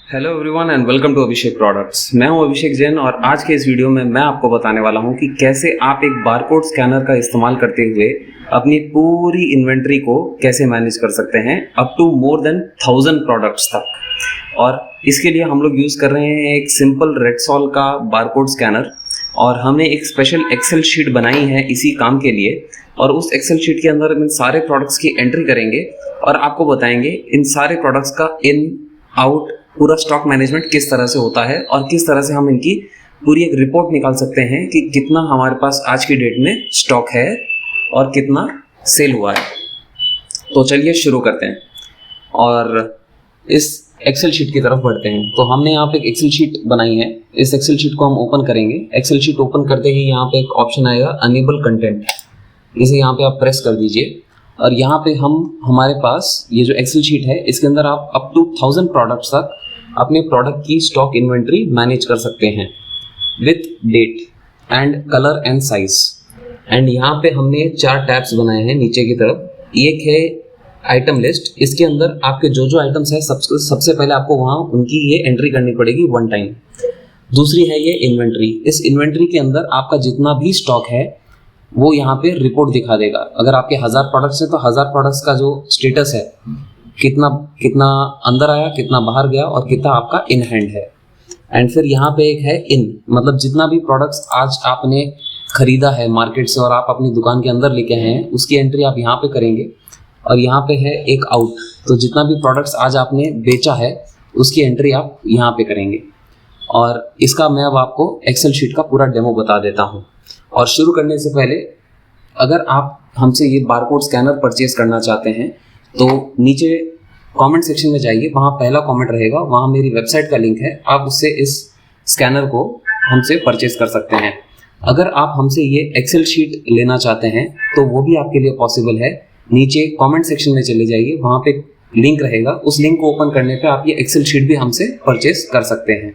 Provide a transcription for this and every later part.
Hello everyone and welcome to Abhishek products. मैं हूं अभिषेक जैन और आज के इस वीडियो में मैं आपको बताने वाला हूं कि कैसे आप एक बारकोड स्कैनर का इस्तेमाल करते हुए अपनी पूरी इन्वेंट्री को कैसे मैनेज कर सकते हैं up to more than 1000 products तक। और इसके लिए हम लोग यूज़ कर रहे हैं एक सिंपल रेडसॉल का बारकोड स्कैनर और हमने एक स्पेशल एक्सेल शीट बनाई है इसी काम के लिए। और उस एक्सेल शीट के अंदर इन सारे प्रोडक्ट्स की एंट्री करेंगे और आपको बताएंगे इन सारे प्रोडक्ट्स का इन आउट पूरा स्टॉक मैनेजमेंट किस तरह से होता है और किस तरह से हम इनकी पूरी एक रिपोर्ट निकाल सकते हैं कि कितना हमारे पास आज की डेट में स्टॉक है और कितना सेल हुआ है। तो चलिए शुरू करते हैं और इस एक्सेल शीट की तरफ बढ़ते हैं। तो हमने यहाँ पे एक एक्सेल शीट बनाई है। इस एक्सेल शीट को हम ओपन करेंगे। एक्सेल शीट ओपन करते ही यहाँ पे एक ऑप्शन आएगा अनेबल कंटेंट, इसे यहाँ पे आप प्रेस कर दीजिए और यहाँ पे हमारे पास ये जो एक्सेल शीट है इसके अंदर आप अप टू 1000 प्रोडक्ट्स तक अपने प्रोडक्ट की स्टॉक इन्वेंट्री मैनेज कर सकते हैं with date and colour and size. And यहाँ पे हमने 4 टैब्स बनाए हैं नीचे की तरफ। एक है आइटम लिस्ट, इसके अंदर आपके जो आइटम्स हैं सबसे पहले आपको वहाँ उनकी ये एंट्री करनी पड़ेगी वन टाइम। दूसरी है ये इन्वेंट्री। इस इन्वेंट्री के अंदर आपका जितना भी स्टॉक है वो यहाँ पे रिपोर्ट दिखा देगा। अगर आपके 1000 प्रोडक्ट्स है तो 1000 प्रोडक्ट्स का जो स्टेटस है, कितना अंदर आया, कितना बाहर गया और कितना आपका इन हैंड है। एंड फिर यहाँ पे एक है इन, मतलब जितना भी प्रोडक्ट्स आज आपने खरीदा है मार्केट से और आप अपनी दुकान के अंदर लेके आए हैं उसकी एंट्री आप यहाँ पे करेंगे। और यहाँ पे है एक आउट, तो जितना भी प्रोडक्ट्स आज आपने बेचा है उसकी एंट्री आप यहाँ पे करेंगे। और इसका मैं अब आपको एक्सेल शीट का पूरा डेमो बता देता हूँ। और शुरू करने से पहले अगर आप हमसे ये बारकोड स्कैनर परचेज करना चाहते हैं तो नीचे कमेंट सेक्शन में जाइए, वहाँ पहला कमेंट रहेगा, वहाँ मेरी वेबसाइट का लिंक है, आप उससे इस स्कैनर को हमसे परचेज कर सकते हैं। अगर आप हमसे ये एक्सेल शीट लेना चाहते हैं तो वो भी आपके लिए पॉसिबल है। नीचे कमेंट सेक्शन में चले जाइए, वहाँ पे लिंक रहेगा, उस लिंक को ओपन करने पे आप ये एक्सेल शीट भी हमसे परचेज कर सकते हैं।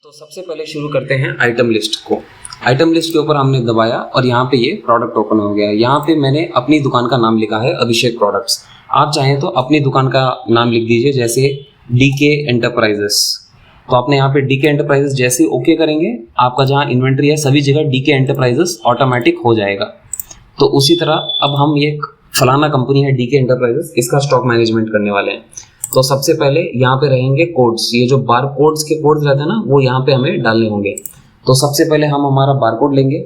तो सबसे पहले शुरू करते हैं आइटम लिस्ट को। आइटम लिस्ट के ऊपर हमने दबाया और यहाँ पे ये प्रोडक्ट ओपन हो गया। यहाँ पे मैंने अपनी दुकान का नाम लिखा है अभिषेक प्रोडक्ट्स। आप चाहें तो अपनी दुकान का नाम लिख दीजिए, जैसे डीके एंटरप्राइजेस। तो आपने यहाँ पे डीके एंटरप्राइजेस जैसे ओके करेंगे, आपका जहाँ इन्वेंट्री है सभी जगह डीके एंटरप्राइजेस ऑटोमेटिक हो जाएगा। तो उसी तरह अब हम ये फलाना कंपनी है डीके एंटरप्राइजेस, इसका स्टॉक मैनेजमेंट करने वाले हैं। तो सबसे पहले यहाँ पे रहेंगे कोड्स, ये जो बार कोड्स के कोड्स रहते हैं ना वो यहाँ पे हमें डालने होंगे। तो सबसे पहले हम हमारा बारकोड लेंगे,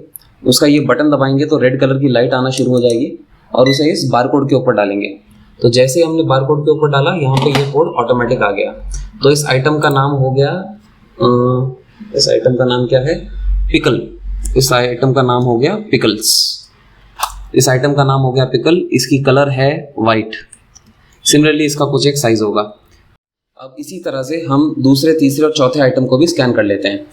उसका ये बटन दबाएंगे तो रेड कलर की लाइट आना शुरू हो जाएगी और उसे इस बारकोड के ऊपर डालेंगे। तो जैसे हमने बारकोड के ऊपर डाला यहाँ पे ये कोड ऑटोमेटिक आ गया। तो इस आइटम का नाम हो गया, इस आइटम का नाम क्या है, पिकल। इस आइटम का नाम हो गया पिकल्स। इस आइटम का नाम हो गया पिकल, इसकी कलर है वाइट। सिमिलरली इसका कुछ एक साइज होगा। अब इसी तरह से हम दूसरे, तीसरे और चौथे आइटम को भी स्कैन कर लेते हैं।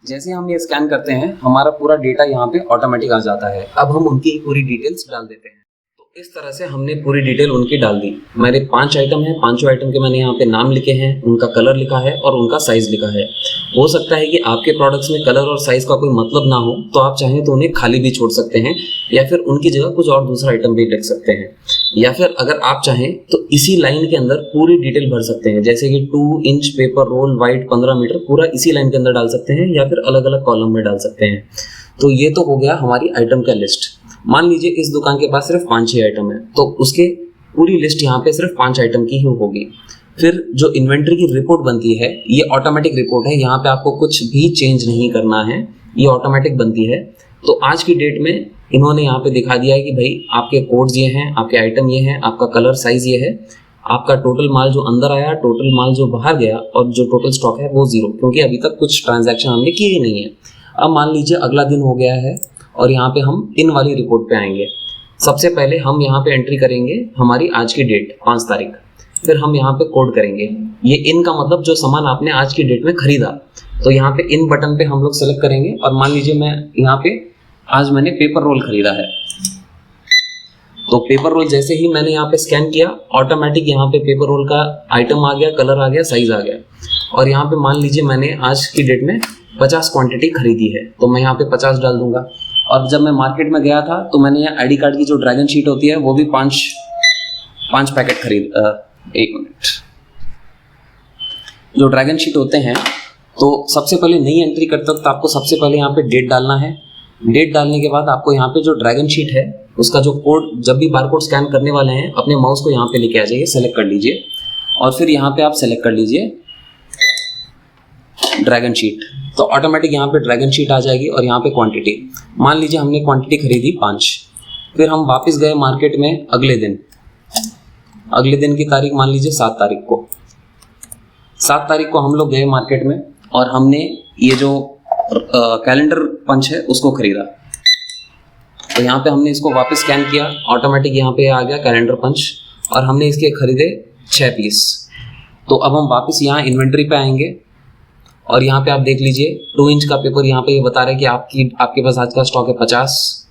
जैसे हम ये स्कैन करते हैं हमारा पूरा डेटा यहाँ पे ऑटोमेटिक आ जाता है। अब हम उनकी पूरी डिटेल्स डाल देते हैं। तो इस तरह से हमने पूरी डिटेल उनकी डाल दी। मेरे 5 आइटम हैं, 5 आइटम के मैंने यहाँ पे नाम लिखे हैं, उनका कलर लिखा है और उनका साइज लिखा है। हो सकता है कि आपके प्रोडक्ट्स में कलर और साइज का कोई मतलब ना हो, तो आप चाहें तो उन्हें खाली भी छोड़ सकते हैं या फिर उनकी जगह कुछ और दूसरा आइटम भी लिख सकते हैं। या फिर अगर आप चाहें तो इसी लाइन के अंदर पूरी डिटेल भर सकते हैं, जैसे कि 2 inch paper roll white 15 metre पूरा इसी लाइन के अंदर डाल सकते हैं या फिर अलग अलग कॉलम में डाल सकते हैं। तो ये तो हो गया हमारी आइटम का लिस्ट। मान लीजिए इस दुकान के पास सिर्फ 5-6 आइटम है तो उसके पूरी लिस्ट यहाँ पे सिर्फ 5 आइटम की ही होगी। फिर जो इन्वेंट्री की रिपोर्ट बनती है ये ऑटोमेटिक रिपोर्ट है, यहाँ पे आपको कुछ भी चेंज नहीं करना है, ये ऑटोमेटिक बनती है। तो आज की डेट में इन्होंने यहाँ पे दिखा दिया है कि भाई आपके कोड्स ये हैं, आपके आइटम ये हैं, आपका कलर साइज ये है, आपका टोटल माल जो अंदर आया, टोटल माल जो बाहर गया और जो टोटल स्टॉक है वो 0, क्योंकि अभी तक कुछ ट्रांजैक्शन हमने किए ही नहीं है। अब मान लीजिए अगला दिन हो गया है और यहाँ पे हम इन वाली रिपोर्ट पे आएंगे। सबसे पहले हम यहाँ पे एंट्री करेंगे हमारी आज की डेट 5 तारीख। फिर हम यहाँ पे कोड करेंगे, ये इन का मतलब जो सामान आपने आज की डेट में खरीदा। तो यहाँ पे इन बटन पे हम लोग सेलेक्ट करेंगे और मान लीजिए मैं यहाँ पे आज मैंने पेपर रोल खरीदा है। तो पेपर रोल जैसे ही मैंने यहाँ पे स्कैन किया ऑटोमेटिक यहाँ पे पेपर रोल का आइटम आ गया, कलर आ गया, साइज आ गया। और यहाँ पे मान लीजिए मैंने आज की डेट में 50 क्वांटिटी खरीदी है तो मैं यहाँ पे 50 डाल दूंगा। और जब मैं मार्केट में गया था तो मैंने यहाँ आईडी कार्ड की जो ड्रैगन शीट होती है वो भी पाँच पैकेट खरीद। एक मिनट। जो ड्रैगन शीट होते हैं तो सबसे पहले नई एंट्री करते वक्त आपको सबसे पहले यहाँ पे डेट डालना है। डेट डालने के बाद आपको यहाँ पे जो ड्रैगन शीट है उसका जो कोड, जब भी बारकोड स्कैन करने वाले हैं अपने माउस को यहाँ पे लेके आ जाइए, सेलेक्ट कर लीजिए और फिर यहाँ पे आप सेलेक्ट कर लीजिए ड्रैगन शीट। तो ऑटोमेटिक यहाँ पे ड्रैगन शीट आ जाएगी और यहाँ पे क्वांटिटी, मान लीजिए हमने क्वांटिटी खरीदी 5। फिर हम वापस गए मार्केट में अगले दिन की तारीख मान लीजिए 7 तारीख को। 7 तारीख को हम लोग गए मार्केट में और हमने ये जो कैलेंडर पंच है उसको खरीदा। तो यहाँ पे हमने इसको वापस स्कैन किया, ऑटोमेटिक यहाँ पे आ गया कैलेंडर पंच और हमने इसके खरीदे 6 पीस। तो अब हम वापस यहाँ इन्वेंट्री पे आएंगे और यहाँ पे आप देख लीजिए 2 इंच का पेपर यहाँ पे ये बता रहा है कि आपके पास आज का स्टॉक है 50,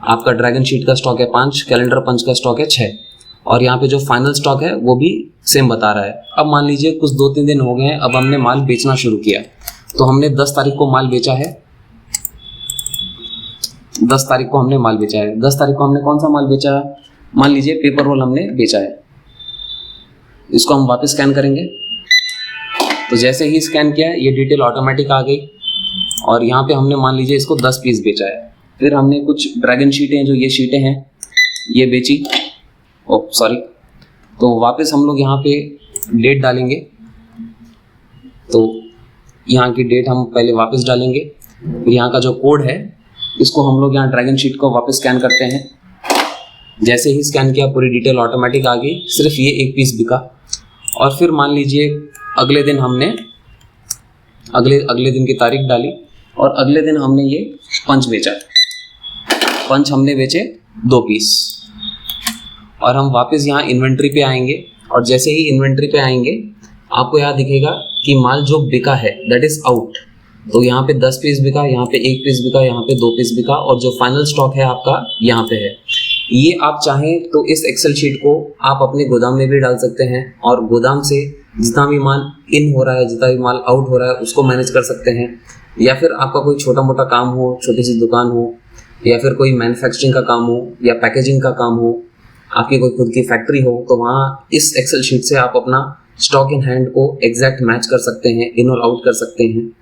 आपका ड्रैगन शीट का स्टॉक है 5, कैलेंडर पंच का स्टॉक है 6 और यहाँ पे जो फाइनल स्टॉक है वो भी सेम बता रहा है। अब मान लीजिए कुछ 2-3 दिन हो गए हैं, अब हमने माल बेचना शुरू किया। तो हमने 10 तारीख को माल बेचा है। 10 तारीख को हमने माल बेचा है। 10 तारीख को हमने कौन सा माल बेचा है? मान लीजिए पेपर रोल हमने बेचा है। इसको हम वापस स्कैन करेंगे। तो जैसे ही स्कैन किया ये डिटेल ऑटोमेटिक आ गई और यहाँ पे हमने मान लीजिए इसको 10 पीस बेचा है। फिर हमने कुछ ड्रैगन शीटें, जो ये शीटें हैं ये बेची। तो वापस हम लोग यहाँ पे डेट डालेंगे। तो यहाँ की डेट हम पहले वापस डालेंगे। फिर यहाँ का जो कोड है इसको हम लोग यहाँ ड्रैगन शीट को वापस स्कैन करते हैं। जैसे ही स्कैन किया पूरी डिटेल ऑटोमेटिक आ गई, सिर्फ ये 1 पीस बिका। और फिर मान लीजिए अगले दिन हमने अगले दिन की तारीख डाली और अगले दिन हमने ये पंच बेचा। पंच हमने बेचे 2 पीस और हम वापस यहाँ इन्वेंट्री पे आएंगे और जैसे ही इन्वेंट्री पे आएंगे आपको यहाँ दिखेगा कि माल जो बिका है दैट इज आउट। तो यहाँ पे 10 पीस बिका, यहाँ पे 1 पीस बिका, यहाँ पे 2 पीस बिका और जो फाइनल स्टॉक है आपका यहाँ पे है। ये आप चाहें तो इस एक्सेल शीट को आप अपने गोदाम में भी डाल सकते हैं और गोदाम से जितना भी माल इन हो रहा है, जितना भी माल आउट हो रहा है उसको मैनेज कर सकते हैं। या फिर आपका कोई छोटा मोटा काम हो, छोटी सी दुकान हो या फिर कोई मैन्युफैक्चरिंग का काम हो या पैकेजिंग का काम हो, आपकी कोई खुद की फैक्ट्री हो, तो वहाँ इस एक्सेल शीट से आप अपना स्टॉक इन हैंड को एग्जैक्ट मैच कर सकते हैं, इन और आउट कर सकते हैं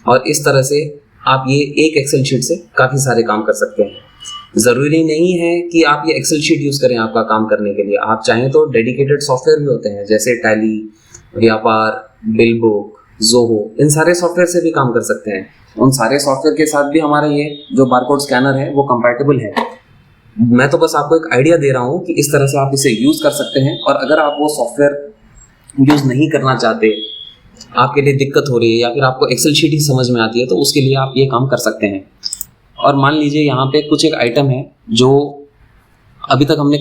और इस तरह से आप ये एक एक्सेल शीट से काफ़ी सारे काम कर सकते हैं। ज़रूरी नहीं है कि आप ये एक्सेल शीट यूज़ करें आपका काम करने के लिए। आप चाहें तो डेडिकेटेड सॉफ्टवेयर भी होते हैं जैसे टैली, व्यापार, बिल बुक, ज़ोहो, इन सारे सॉफ्टवेयर से भी काम कर सकते हैं। उन सारे सॉफ्टवेयर के साथ भी हमारा ये जो बारकोड स्कैनर है वो कंपैटिबल है। मैं तो बस आपको एक आइडिया दे रहा हूँ कि इस तरह से आप इसे यूज़ कर सकते हैं और अगर आप वो सॉफ्टवेयर यूज़ नहीं करना चाहते, आपके लिए दिक्कत हो रही है या फिर आपको एक्सेल शीट ही समझ में आती है, तो उसके लिए आप ये काम कर सकते हैं। और मान लीजिए यहाँ पे कुछ एक आइटम है जो अभी तक हमने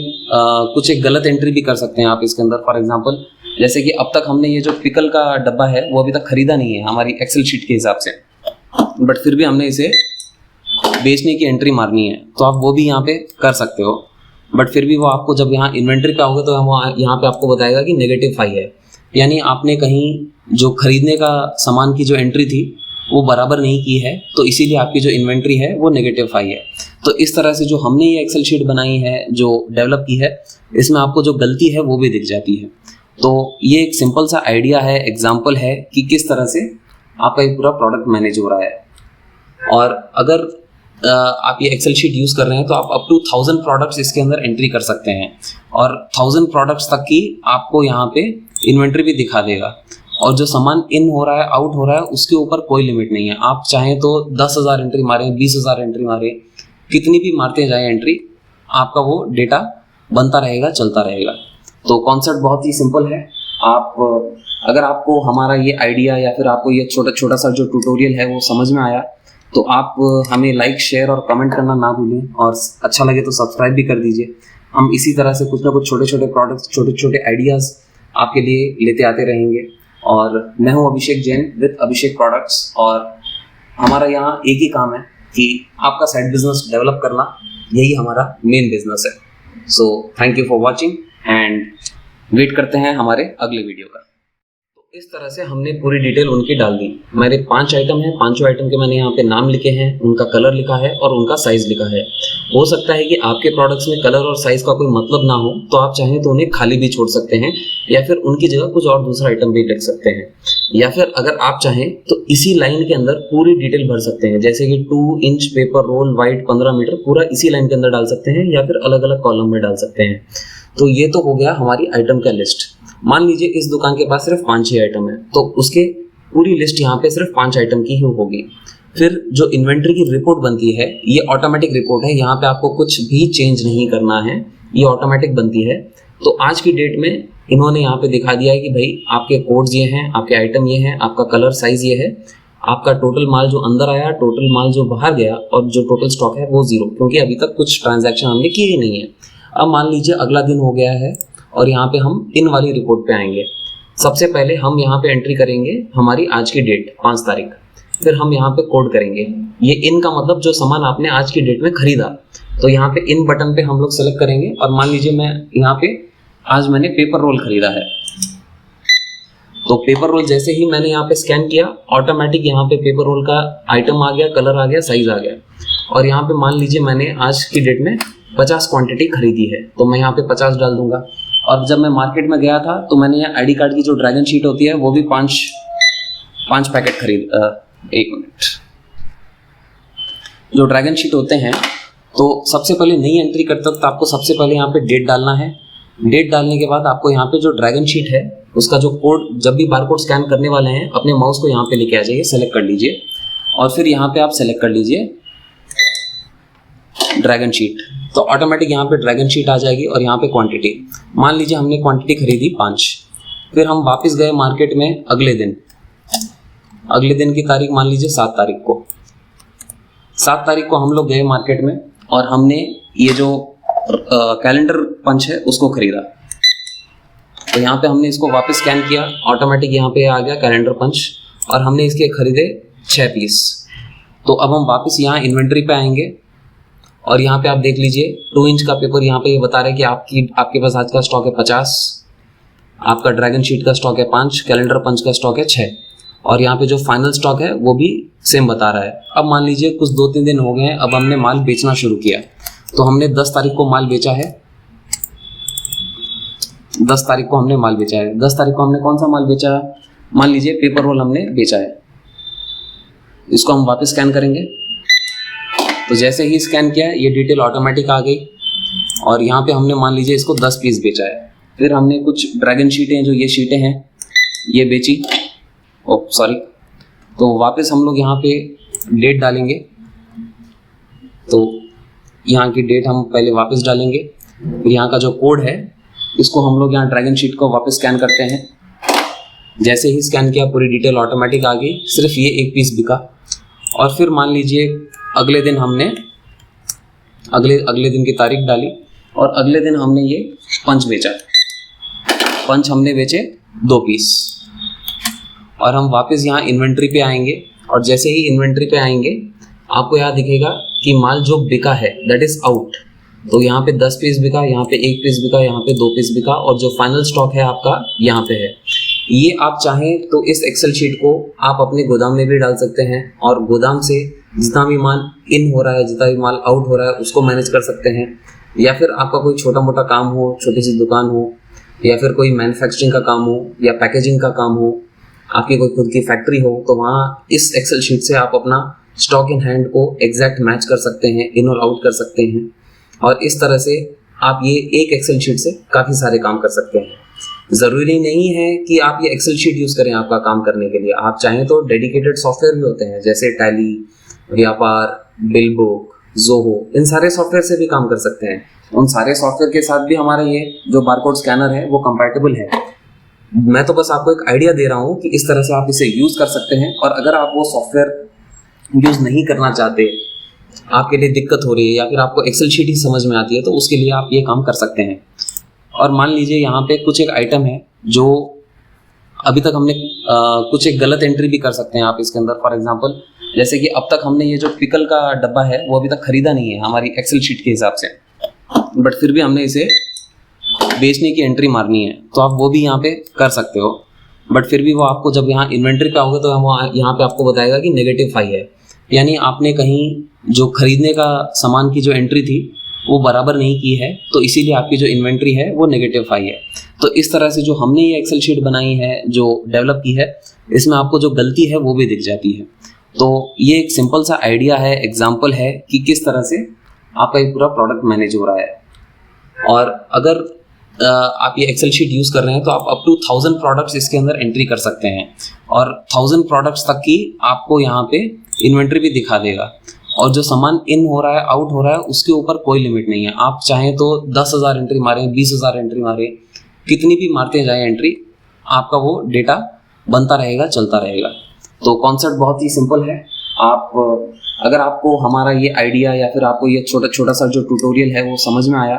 कुछ एक गलत एंट्री भी कर सकते हैं आप इसके अंदर। फॉर एग्जांपल जैसे कि अब तक हमने ये जो पिकल का डब्बा है वो अभी तक खरीदा नहीं है हमारी एक्सेल शीट के हिसाब से, बट फिर भी हमने इसे बेचने की एंट्री मारनी है, तो आप वो भी यहाँ पे कर सकते हो। बट फिर भी वो आपको जब यहाँ इन्वेंट्री पे आओगे तो यहाँ पे आपको बताएगा कि -5 है, यानी आपने कहीं जो खरीदने का सामान की जो एंट्री थी वो बराबर नहीं की है, तो इसीलिए आपकी जो इन्वेंट्री है वो -5 है। तो इस तरह से जो हमने ये एक्सेल शीट बनाई है, जो डेवलप की है, इसमें आपको जो गलती है वो भी दिख जाती है। तो ये एक सिंपल सा आइडिया है, एग्जाम्पल है कि किस तरह से आपका एक पूरा प्रोडक्ट मैनेज हो रहा है। और अगर आप ये एक्सेल शीट यूज़ कर रहे हैं तो आप अप टू 1000 प्रोडक्ट्स इसके अंदर एंट्री कर सकते हैं और 1000 प्रोडक्ट्स तक की आपको यहाँ पे इन्वेंट्री भी दिखा देगा। और जो सामान इन हो रहा है, आउट हो रहा है, उसके ऊपर कोई लिमिट नहीं है। आप चाहें तो 10,000 एंट्री मारें, 20,000 एंट्री मारें, कितनी भी मारते जाएं एंट्री, आपका वो डेटा बनता रहेगा, चलता रहेगा। तो कॉन्सेप्ट बहुत ही सिंपल है। आप अगर आपको हमारा ये आइडिया या फिर आपको ये छोटा सा जो ट्यूटोरियल है वो समझ में आया तो आप हमें लाइक, शेयर और कमेंट करना ना भूलें और अच्छा लगे तो सब्सक्राइब भी कर दीजिए। हम इसी तरह से कुछ ना कुछ छोटे छोटे प्रोडक्ट्स, छोटे छोटे आइडियाज़ आपके लिए लेते आते रहेंगे। और मैं हूं अभिषेक जैन विद अभिषेक प्रोडक्ट्स और हमारा यहाँ एक ही काम है कि आपका साइड बिजनेस डेवलप करना, यही हमारा मेन बिजनेस है। So thank you for watching and wait करते हैं हमारे अगले वीडियो का। इस तरह से हमने पूरी डिटेल उनकी डाल दी। मेरे 5 आइटम हैं, पांचों आइटम के मैंने यहाँ पे नाम लिखे हैं, उनका कलर लिखा है और उनका साइज लिखा है। हो सकता है कि आपके प्रोडक्ट्स में कलर और साइज का कोई मतलब ना हो, तो आप चाहें तो उन्हें खाली भी छोड़ सकते हैं या फिर उनकी जगह कुछ और दूसरा आइटम भी लिख सकते हैं, या फिर अगर आप चाहें तो इसी लाइन के अंदर पूरी डिटेल भर सकते हैं, जैसे कि 2 inch paper roll white 15 metre पूरा इसी लाइन के अंदर डाल सकते हैं या फिर अलग अलग कॉलम में डाल सकते हैं। तो ये तो हो गया हमारी आइटम का लिस्ट। मान लीजिए इस दुकान के पास सिर्फ 5-6 आइटम है, तो उसके पूरी लिस्ट यहाँ पे सिर्फ 5 आइटम की ही होगी। फिर जो इन्वेंट्री की रिपोर्ट बनती है, ये ऑटोमेटिक रिपोर्ट है, यहाँ पे आपको कुछ भी चेंज नहीं करना है, ये ऑटोमेटिक बनती है। तो आज की डेट में इन्होंने यहाँ पे दिखा दिया है कि भाई आपके कोड्स ये हैं, आपके आइटम ये हैं, आपका कलर साइज ये है, आपका टोटल माल जो अंदर आया, टोटल माल जो बाहर गया और जो टोटल स्टॉक है वो 0, क्योंकि अभी तक कुछ ट्रांजैक्शन हमने किए ही नहीं है। अब मान लीजिए अगला दिन हो गया है और यहाँ पे हम इन वाली रिपोर्ट पे आएंगे। सबसे पहले हम यहाँ पे एंट्री करेंगे हमारी आज की डेट 5 तारीख, फिर हम यहाँ पे कोड करेंगे। ये इन का मतलब जो सामान आपने आज की डेट में खरीदा, तो यहाँ पे इन बटन पे हम लोग सेलेक्ट करेंगे। और मान लीजिए मैं यहाँ पे आज मैंने पेपर रोल खरीदा है, तो पेपर रोल जैसे ही मैंने यहाँ पे स्कैन किया, ऑटोमेटिक यहाँ पे पेपर रोल का आइटम आ गया, कलर आ गया, साइज आ गया। और यहाँ पे मान लीजिए मैंने आज की डेट में 50 क्वांटिटी खरीदी है, तो मैं यहाँ पे 50 डाल दूंगा। और जब मैं मार्केट में गया था तो मैंने यहाँ आईडी कार्ड की जो ड्रैगन शीट होती है वो भी 5 पैकेट खरीद। एक मिनट, जो ड्रैगन शीट होते हैं, तो सबसे पहले नई एंट्री करते वक्त आपको सबसे पहले यहाँ पे डेट डालना है। डेट डालने के बाद आपको यहाँ पे जो ड्रैगन शीट है उसका जो कोड, जब भी बारकोड स्कैन करने वाले हैं अपने माउस को यहाँ पे लेके आ जाइए, सेलेक्ट कर लीजिए और फिर यहाँ पे आप सेलेक्ट कर लीजिए ड्रैगन शीट, तो ऑटोमेटिक यहाँ पे ड्रैगन शीट आ जाएगी। और यहाँ पे क्वांटिटी, मान लीजिए हमने क्वांटिटी खरीदी 5, फिर हम वापस गए मार्केट में अगले दिन की तारीख मान लीजिए 7 तारीख को। 7 तारीख को हम लोग गए मार्केट में और हमने ये जो कैलेंडर पंच है उसको खरीदा, तो यहाँ पे हमने इसको वापस स्कैन किया, ऑटोमेटिक यहाँ पे आ गया कैलेंडर पंच और हमने इसके खरीदे 6 पीस। तो अब हम वापस यहाँ इन्वेंट्री पे आएंगे और यहाँ पे आप देख लीजिए 2 इंच का पेपर यहाँ पे ये बता रहा है कि आपके पास आज का स्टॉक है 50, आपका ड्रैगन शीट का स्टॉक है 5, कैलेंडर पंच का स्टॉक है 6 और यहाँ पे जो फाइनल स्टॉक है वो भी सेम बता रहा है। अब मान लीजिए कुछ 2-3 दिन हो गए हैं, अब हमने माल बेचना शुरू किया, तो हमने 10 तारीख को माल बेचा है। 10 तारीख को हमने माल बेचा है। 10 तारीख को हमने कौन सा माल बेचा है? मान लीजिए पेपर रोल हमने बेचा है। इसको हम वापस स्कैन करेंगे, तो जैसे ही स्कैन किया ये डिटेल ऑटोमेटिक आ गई और यहाँ पे हमने मान लीजिए इसको 10 पीस बेचा है। फिर हमने कुछ ड्रैगन शीटें, जो ये शीटें हैं, ये बेची, तो वापस हम लोग यहाँ पे डेट डालेंगे, तो यहाँ की डेट हम पहले वापस डालेंगे। फिर यहाँ का जो कोड है इसको हम लोग यहाँ ड्रैगन शीट को वापस स्कैन करते हैं। जैसे ही स्कैन किया पूरी डिटेल ऑटोमेटिक आ गई, सिर्फ ये 1 पीस बिका। और फिर मान लीजिए अगले दिन हमने अगले दिन की तारीख डाली और अगले दिन हमने ये पंच बेचा। पंच हमने बेचे 2 पीस और हम वापस यहाँ इन्वेंट्री पे आएंगे और जैसे ही इन्वेंट्री पे आएंगे आपको यहाँ दिखेगा कि माल जो बिका है दैट इज आउट, तो यहाँ पे 10 पीस बिका, यहाँ पे 1 पीस बिका, यहाँ पे 2 पीस बिका और जो फाइनल स्टॉक है आपका यहाँ पे है। ये आप चाहें तो इस एक्सेल शीट को आप अपने गोदाम में भी डाल सकते हैं और गोदाम से जितना भी माल इन हो रहा है, जितना भी माल आउट हो रहा है उसको मैनेज कर सकते हैं। या फिर आपका कोई छोटा मोटा काम हो, छोटी सी दुकान हो, या फिर कोई मैन्युफैक्चरिंग का काम हो या पैकेजिंग का काम हो, आपकी कोई खुद की फैक्ट्री हो, तो वहाँ इस एक्सेल शीट से आप अपना स्टॉक इन हैंड को एग्जैक्ट मैच कर सकते हैं, इन और आउट कर सकते हैं। और इस तरह से आप ये एक एक्सेल शीट से काफ़ी सारे काम कर सकते हैं। ज़रूरी नहीं है कि आप ये एक्सेल शीट यूज़ करें आपका काम करने के लिए। आप चाहें तो डेडिकेटेड सॉफ्टवेयर भी होते हैं, जैसे टैली, व्यापार, बिल बुक, जोहो, इन सारे सॉफ्टवेयर से भी काम कर सकते हैं। उन सारे सॉफ्टवेयर के साथ भी हमारा ये जो बारकोड स्कैनर है वो कंपैटिबल है। मैं तो बस आपको एक आइडिया दे रहा हूँ कि इस तरह से आप इसे यूज़ कर सकते हैं। और अगर आप वो सॉफ्टवेयर यूज़ नहीं करना चाहते, आपके लिए दिक्कत हो रही है या फिर आपको एक्सेल शीट ही समझ में आती है, तो उसके लिए आप ये काम कर सकते हैं। और मान लीजिए यहाँ पे कुछ एक आइटम है जो अभी तक हमने कुछ एक गलत एंट्री भी कर सकते हैं आप इसके अंदर। फॉर एग्जांपल, जैसे कि अब तक हमने ये जो पिकल का डब्बा है वो अभी तक खरीदा नहीं है हमारी एक्सेल शीट के हिसाब से, बट फिर भी हमने इसे बेचने की एंट्री मारनी है, तो आप वो भी यहाँ पे कर सकते हो। बट फिर भी वो आपको जब यहाँ इन्वेंट्री पे आओगे तो हम यहाँ पे आपको बताएगा कि -5 है, यानी आपने कहीं जो खरीदने का सामान की जो एंट्री थी वो बराबर नहीं की है, तो इसीलिए आपकी जो इन्वेंट्री है वो -5 है। तो इस तरह से जो हमने ये एक्सेल शीट बनाई है, जो डेवलप की है, इसमें आपको जो गलती है वो भी दिख जाती है। तो ये एक सिंपल सा आइडिया है, एग्जाम्पल है कि किस तरह से आपका एक पूरा प्रोडक्ट मैनेज हो रहा है। और अगर आप ये एक्सेल शीट यूज़ कर रहे हैं तो आप अप टू 1000 प्रोडक्ट्स इसके अंदर एंट्री कर सकते हैं, और 1000 प्रोडक्ट्स तक की आपको यहाँ पे इन्वेंट्री भी दिखा देगा। और जो सामान इन हो रहा है, आउट हो रहा है, उसके ऊपर कोई लिमिट नहीं है। आप चाहें तो 10,000 एंट्री मारें, 20,000 एंट्री मारें, कितनी भी मारते जाए एंट्री, आपका वो डेटा बनता रहेगा, चलता रहेगा। तो कॉन्सेप्ट बहुत ही सिंपल है। आप अगर आपको हमारा ये आइडिया या फिर आपको ये छोटा सा जो ट्यूटोरियल है वो समझ में आया,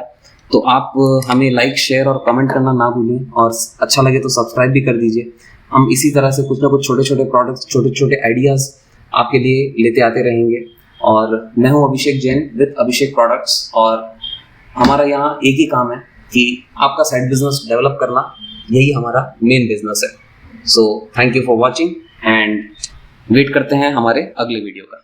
तो आप हमें लाइक, शेयर और कमेंट करना ना भूलें, और अच्छा लगे तो सब्सक्राइब भी कर दीजिए। हम इसी तरह से कुछ ना कुछ छोटे छोटे प्रोडक्ट्स, छोटे छोटे आइडियाज़ आपके लिए लेते आते रहेंगे। और मैं हूं अभिषेक जैन विद अभिषेक प्रोडक्ट्स, और हमारा यहाँ एक ही काम है कि आपका साइड बिजनेस डेवलप करना, यही हमारा मेन बिजनेस है। So thank you for watching, and wait करते हैं हमारे अगले वीडियो का।